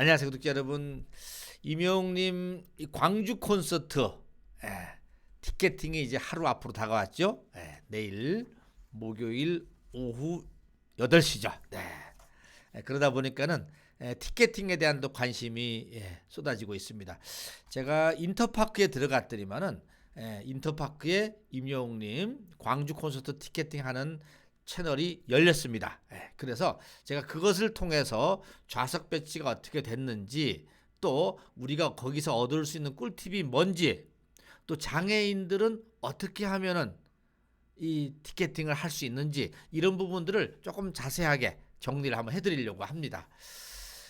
안녕하세요, 구독자 여러분. 임영웅님 광주 콘서트 티켓팅이 이제 하루 앞으로 다가왔죠. 내일 목요일 오후 8시죠. 그러다 보니까는 티켓팅에 대한 또 관심이 쏟아지고 있습니다. 제가 인터파크에 들어갔더니만은 인터파크에 임영웅님 광주 콘서트 티켓팅하는 채널이 열렸습니다. 그래서 제가 그것을 통해서 좌석 배치가 어떻게 됐는지, 또 우리가 거기서 얻을 수 있는 꿀팁이 뭔지, 또 장애인들은 어떻게 하면은 이 티켓팅을 할 수 있는지, 이런 부분들을 조금 자세하게 정리를 한번 해드리려고 합니다.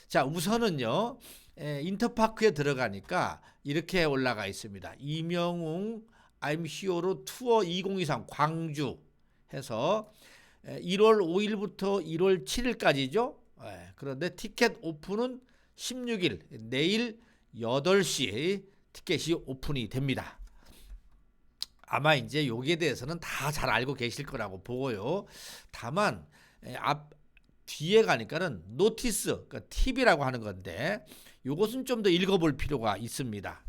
자, 우선은요, 인터파크에 들어가니까 이렇게 올라가 있습니다. 임영웅 I'm 히어로 투어 2023 광주 해서 1월 5일부터 1월 7일까지죠. 그런데 티켓 오픈은 16일 내일 8시 티켓이 오픈이 됩니다. 아마 이제 여기에 대해서는 다 잘 알고 계실 거라고 보고요. 다만 뒤에 가니까는 노티스, 그러니까 팁이라고 하는 건데, 이것은 좀 더 읽어볼 필요가 있습니다.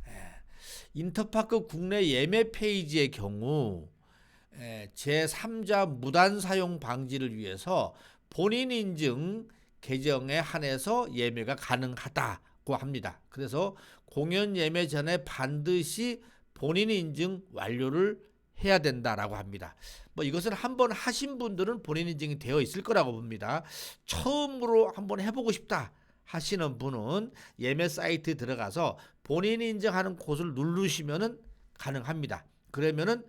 인터파크 국내 예매 페이지의 경우 제3자 무단 사용 방지를 위해서 본인 인증 계정에 한해서 예매가 가능하다고 합니다. 그래서 공연 예매 전에 반드시 본인 인증 완료를 해야 된다라고 합니다. 뭐 이것을 한번 하신 분들은 본인 인증이 되어 있을 거라고 봅니다. 처음으로 한번 해보고 싶다 하시는 분은 예매 사이트에 들어가서 본인 인증하는 곳을 누르시면은 가능합니다. 그러면은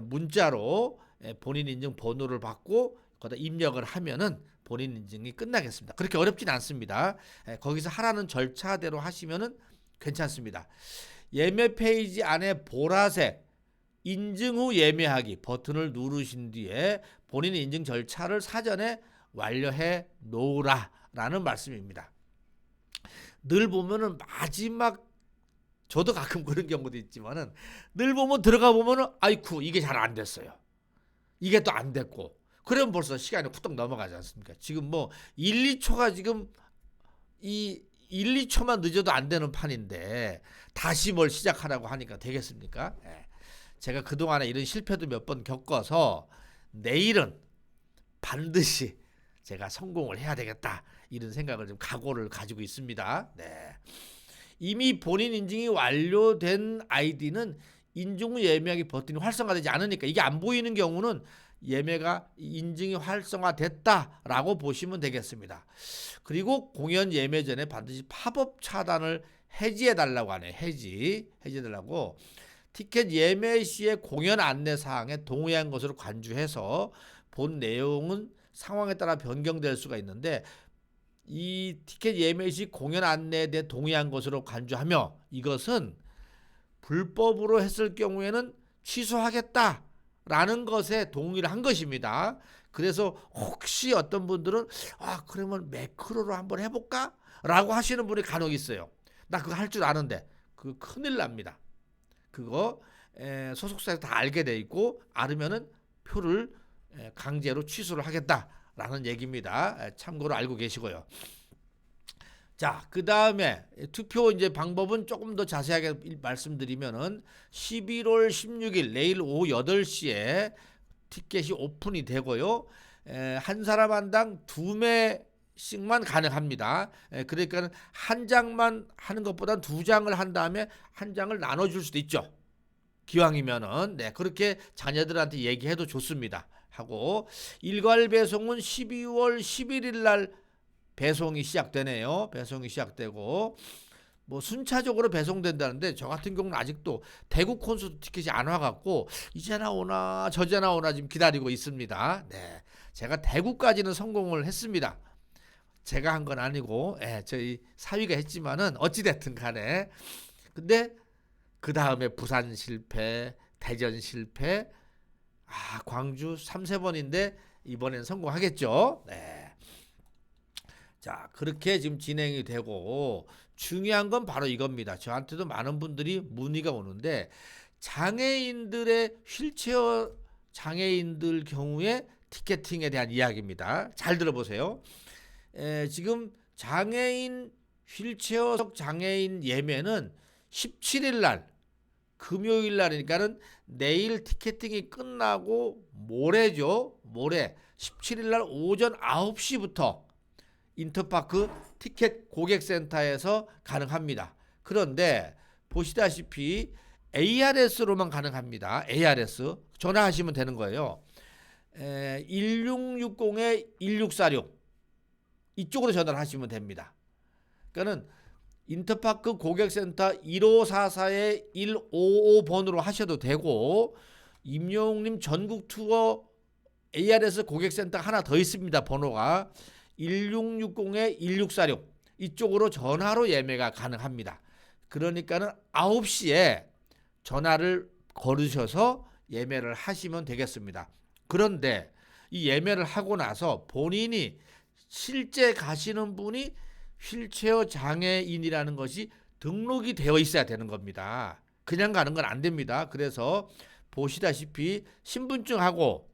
문자로 본인 인증 번호를 받고 거기다 입력을 하면은 본인 인증이 끝나겠습니다. 그렇게 어렵진 않습니다. 거기서 하라는 절차대로 하시면은 괜찮습니다. 예매 페이지 안에 보라색 인증 후 예매하기 버튼을 누르신 뒤에 본인 인증 절차를 사전에 완료해 놓으라라는 말씀입니다. 늘 보면은 마지막, 저도 가끔 그런 경우도 있지만은 늘 보면 들어가 보면은 아이쿠 이게 잘 안 됐어요. 이게 또 안 됐고. 그러면 벌써 시간이 후딱 넘어가지 않습니까? 지금 뭐 1, 2초가 지금 이 1, 2초만 늦어도 안 되는 판인데 다시 뭘 시작하라고 하니까 되겠습니까? 제가 그동안에 이런 실패도 몇 번 겪어서 내일은 반드시 제가 성공을 해야 되겠다, 이런 생각을 좀 각오를 가지고 있습니다. 이미 본인 인증이 완료된 아이디는 인증 후 예매하기 버튼이 활성화되지 않으니까, 이게 안 보이는 경우는 예매가 인증이 활성화됐다라고 보시면 되겠습니다. 그리고 공연 예매 전에 반드시 팝업 차단을 해지해 달라고 하네. 해지해 달라고. 티켓 예매 시에 공연 안내 사항에 동의한 것으로 간주해서 본 내용은 상황에 따라 변경될 수가 있는데, 이 티켓 예매 시 공연 안내에 대해 동의한 것으로 간주하며 이것은 불법으로 했을 경우에는 취소하겠다라는 것에 동의를 한 것입니다. 그래서 혹시 어떤 분들은 그러면 매크로로 한번 해볼까? 라고 하시는 분이 간혹 있어요. 나 그거 할 줄 아는데. 그거 큰일 납니다. 그거 소속사에서 다 알게 돼 있고, 알으면은 표를 강제로 취소를 하겠다라는 얘기입니다. 참고로 알고 계시고요. 자, 그 다음에 투표 이제 방법은 조금 더 자세하게 말씀드리면은 11월 16일 내일 오후 8시에 티켓이 오픈이 되고요. 한 사람 한당 2매씩만 가능합니다. 그러니까 한 장만 하는 것보다 2장을 한 다음에 한 장을 나눠줄 수도 있죠. 기왕이면은 그렇게 자녀들한테 얘기해도 좋습니다. 하고 일괄 배송은 12월 11일 날 배송이 시작되네요. 배송이 시작되고 뭐 순차적으로 배송된다는데, 저 같은 경우는 아직도 대구 콘서트 티켓이 안 와갖고 이제나 오나 저제나 오나 지금 기다리고 있습니다. 제가 대구까지는 성공을 했습니다. 제가 한 건 아니고 저희 사위가 했지만은 어찌됐든 간에, 근데 그 다음에 부산 실패, 대전 실패, 광주 3-4번인데 이번엔 성공하겠죠. 자, 그렇게 지금 진행이 되고, 중요한 건 바로 이겁니다. 저한테도 많은 분들이 문의가 오는데, 장애인들의 휠체어 장애인들 경우에 티켓팅에 대한 이야기입니다. 잘 들어보세요. 지금 장애인 휠체어석 장애인 예매는 17일 날 금요일 날이니까는 내일 티켓팅이 끝나고 모레죠. 모레 17일 날 오전 9시부터 인터파크 티켓 고객센터에서 가능합니다. 그런데 보시다시피 ARS로만 가능합니다. ARS 전화하시면 되는 거예요. 1660-1646 이쪽으로 전화를 하시면 됩니다. 그러니까는 인터파크 고객센터 1544-155번으로 하셔도 되고, 임영웅님 전국 투어 ARS 고객센터 하나 더 있습니다. 번호가 1660-1646 이쪽으로 전화로 예매가 가능합니다. 그러니까는 9시에 전화를 걸으셔서 예매를 하시면 되겠습니다. 그런데 이 예매를 하고 나서 본인이 실제 가시는 분이 휠체어 장애인이라는 것이 등록이 되어 있어야 되는 겁니다. 그냥 가는 건 안 됩니다. 그래서 보시다시피 신분증하고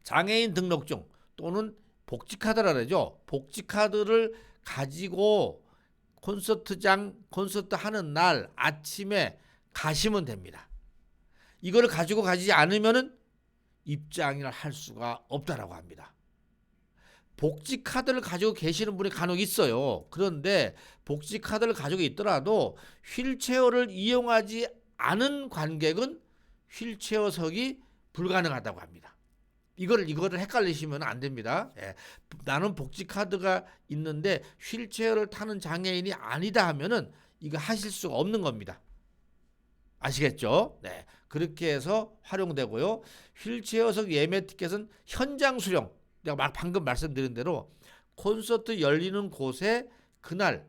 장애인 등록증 또는 복지카드라 그러죠. 복지카드를 가지고 콘서트장 콘서트 하는 날 아침에 가시면 됩니다. 이걸 가지고 가지 않으면은 입장을 할 수가 없다라고 합니다. 복지 카드를 가지고 계시는 분이 간혹 있어요. 그런데 복지 카드를 가지고 있더라도 휠체어를 이용하지 않은 관객은 휠체어석이 불가능하다고 합니다. 이거를 헷갈리시면 안 됩니다. 예. 나는 복지 카드가 있는데 휠체어를 타는 장애인이 아니다 하면은 이거 하실 수가 없는 겁니다. 아시겠죠? 네. 그렇게 해서 활용되고요. 휠체어석 예매 티켓은 현장 수령. 내가 방금 말씀드린 대로 콘서트 열리는 곳에 그날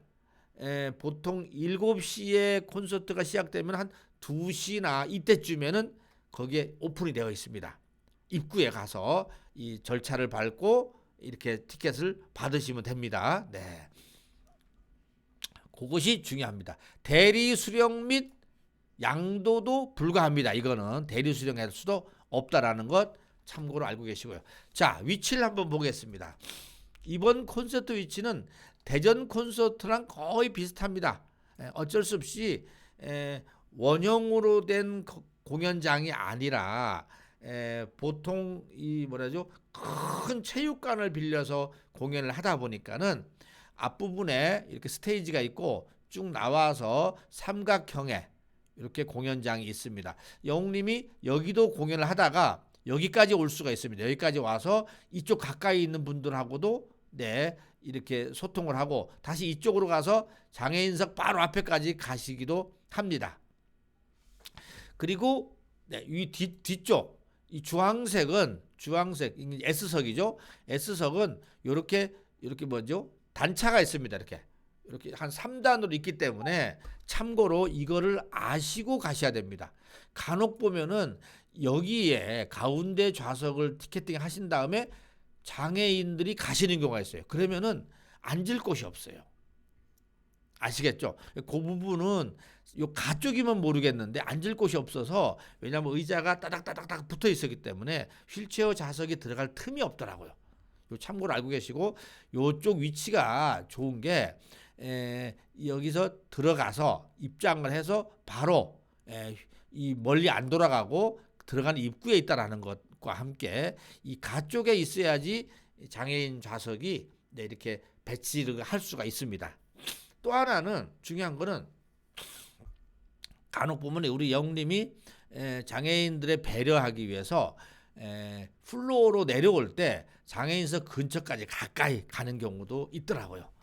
보통 7시에 콘서트가 시작되면 한 2시나 이때쯤에는 거기에 오픈이 되어 있습니다. 입구에 가서 이 절차를 밟고 이렇게 티켓을 받으시면 됩니다. 네. 그것이 중요합니다. 대리 수령 및 양도도 불가합니다. 이거는 대리 수령할 수도 없다라는 것 참고로 알고 계시고요. 자, 위치를 한번 보겠습니다. 이번 콘서트 위치는 대전 콘서트랑 거의 비슷합니다. 어쩔 수 없이 원형으로 된 공연장이 아니라 보통 이 뭐라죠? 큰 체육관을 빌려서 공연을 하다 보니까는 앞부분에 이렇게 스테이지가 있고 쭉 나와서 삼각형의 이렇게 공연장이 있습니다. 영웅님이 여기도 공연을 하다가 여기까지 올 수가 있습니다. 여기까지 와서 이쪽 가까이 있는 분들하고도 이렇게 소통을 하고 다시 이쪽으로 가서 장애인석 바로 앞에까지 가시기도 합니다. 그리고 이 뒤쪽 이 주황색 S석이죠. S석은 이렇게 뭐죠? 단차가 있습니다. 이렇게 한 3단으로 있기 때문에 참고로 이거를 아시고 가셔야 됩니다. 간혹 보면은 여기에 가운데 좌석을 티켓팅 하신 다음에 장애인들이 가시는 경우가 있어요. 그러면은 앉을 곳이 없어요. 아시겠죠? 그 부분은 요 가쪽이면 모르겠는데 앉을 곳이 없어서, 왜냐하면 의자가 따닥따닥 붙어 있었기 때문에 휠체어 좌석이 들어갈 틈이 없더라고요. 요 참고로 알고 계시고, 요쪽 위치가 좋은 게 여기서 들어가서 입장을 해서 바로 이 멀리 안 돌아가고 들어가는 입구에 있다라는 것과 함께 이 가쪽에 있어야지 장애인 좌석이 이렇게 배치를 할 수가 있습니다. 또 하나는 중요한 거는 간혹 보면 우리 영님이 장애인들의 배려하기 위해서 플로어로 내려올 때 장애인석 근처까지 가까이 가는 경우도 있더라고요.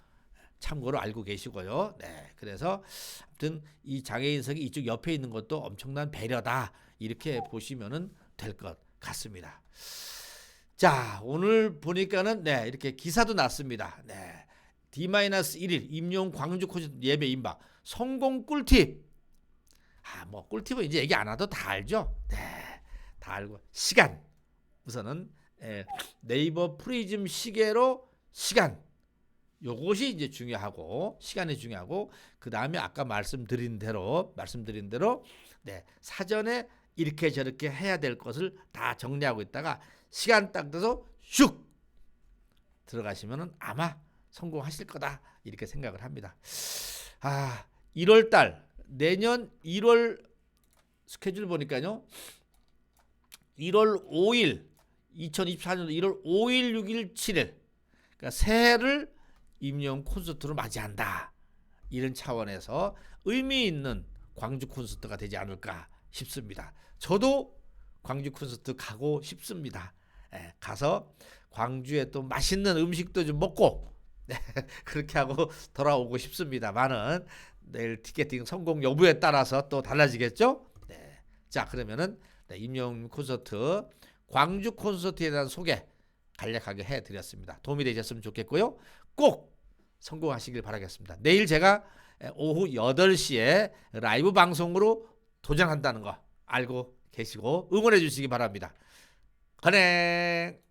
참고로 알고 계시고요. 네, 그래서 아무튼 이 장애인석이 이쪽 옆에 있는 것도 엄청난 배려다, 이렇게 보시면은 될 것 같습니다. 자, 오늘 보니까는 이렇게 기사도 났습니다. 네, D-1일 임용 광주 콘서트 예배 임박 성공 꿀팁. 뭐 꿀팁은 이제 얘기 안 해도 다 알죠. 네, 다 알고. 시간, 우선은 네이버 프리즘 시계로 시간, 요것이 이제 중요하고, 시간이 중요하고, 그 다음에 아까 말씀드린 대로 사전에 이렇게 저렇게 해야 될 것을 다 정리하고 있다가 시간 딱 돼서 슉 들어가시면은 아마 성공하실 거다 이렇게 생각을 합니다. 1월 달 내년 1월 스케줄 보니까요. 1월 5일 2024년 1월 5일 6일 7일 그러니까 새해를 임영 콘서트로 맞이한다. 이런 차원에서 의미 있는 광주 콘서트가 되지 않을까 싶습니다. 저도 광주 콘서트 가고 싶습니다. 가서 광주에 또 맛있는 음식도 좀 먹고 그렇게 하고 돌아오고 싶습니다만은 내일 티켓팅 성공 여부에 따라서 또 달라지겠죠. 자 그러면은 임영 콘서트 광주 콘서트에 대한 소개 간략하게 해드렸습니다. 도움이 되셨으면 좋겠고요. 꼭 성공하시길 바라겠습니다. 내일 제가 오후 8시에 라이브 방송으로 도전한다는 거 알고 계시고 응원해 주시기 바랍니다. 건행.